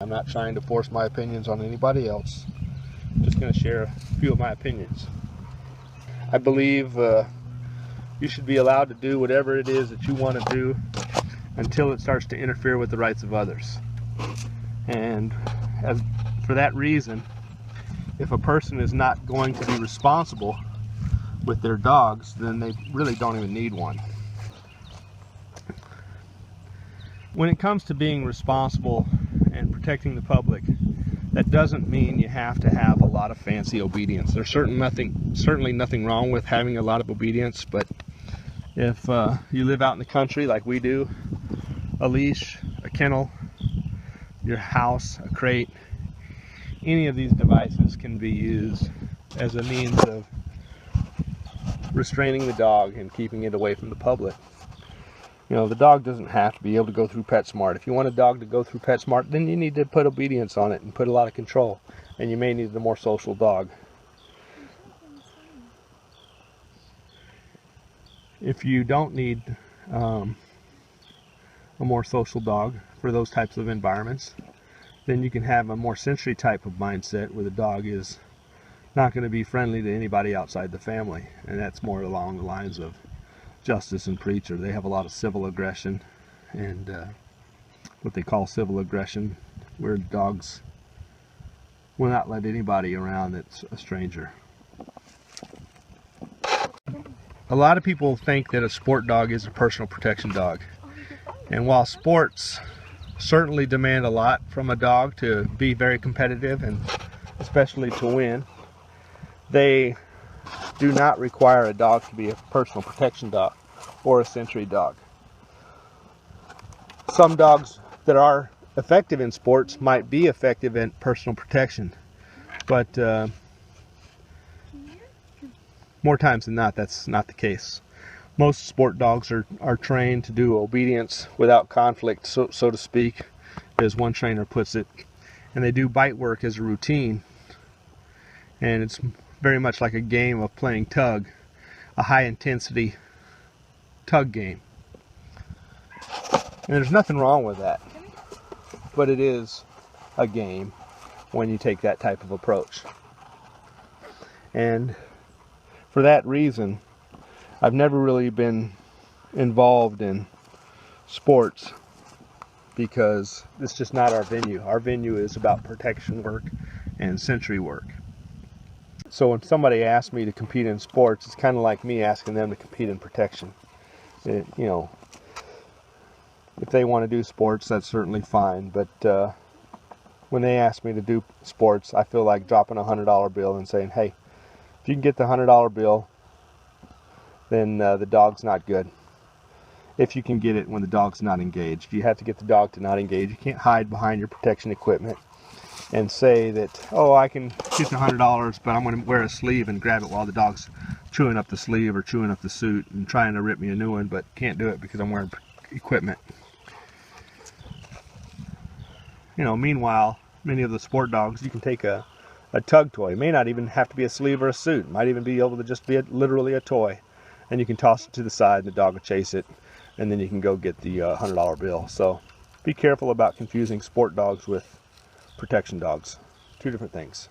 I'm not trying to force my opinions on anybody else. I'm just going to share a few of my opinions. I believe you should be allowed to do whatever it is that you want to do until it starts to interfere with the rights of others. And for that reason, if a person is not going to be responsible with their dogs, then they really don't even need one. When it comes to being responsible and protecting the public, that doesn't mean you have to have a lot of fancy obedience. There's certainly nothing wrong with having a lot of obedience, but if you live out in the country like we do, a leash, a kennel, your house, a crate, any of these devices can be used as a means of restraining the dog and keeping it away from the public. You know, the dog doesn't have to be able to go through PetSmart. If you want a dog to go through PetSmart, then you need to put obedience on it and put a lot of control. And you may need a more social dog. If you don't need a more social dog for those types of environments, then you can have a more sensory type of mindset where the dog is not going to be friendly to anybody outside the family. And that's more along the lines of Justice and Preacher. They have a lot of civil aggression and what they call civil aggression, where dogs will not let anybody around that's a stranger. A lot of people think that a sport dog is a personal protection dog. And while sports certainly demand a lot from a dog to be very competitive and especially to win, they do not require a dog to be a personal protection dog or a sensory dog. Some dogs that are effective in sports might be effective in personal protection, but more times than not, that's not the case. Most sport dogs are trained to do obedience without conflict, so to speak, as one trainer puts it, and they do bite work as a routine, and it's very much like a game of playing tug, a high intensity tug game. And there's nothing wrong with that, but it is a game when you take that type of approach. And for that reason, I've never really been involved in sports because it's just not our venue. Our venue is about protection work and sensory work. So when somebody asks me to compete in sports, it's kind of like me asking them to compete in protection. You know, if they want to do sports, that's certainly fine. But when they ask me to do sports, I feel like dropping a $100 bill and saying, hey, if you can get the $100 bill, then the dog's not good. If you can get it when the dog's not engaged. You have to get the dog to not engage. You can't hide behind your protection equipment and say that, oh, I can get the $100, but I'm going to wear a sleeve and grab it while the dog's chewing up the sleeve or chewing up the suit and trying to rip me a new one, but can't do it because I'm wearing equipment. You know, meanwhile, many of the sport dogs, you can take a tug toy. It may not even have to be a sleeve or a suit. It might even be able to just be literally a toy. And you can toss it to the side and the dog will chase it, and then you can go get the $100 bill. So be careful about confusing sport dogs with protection dogs. Two different things.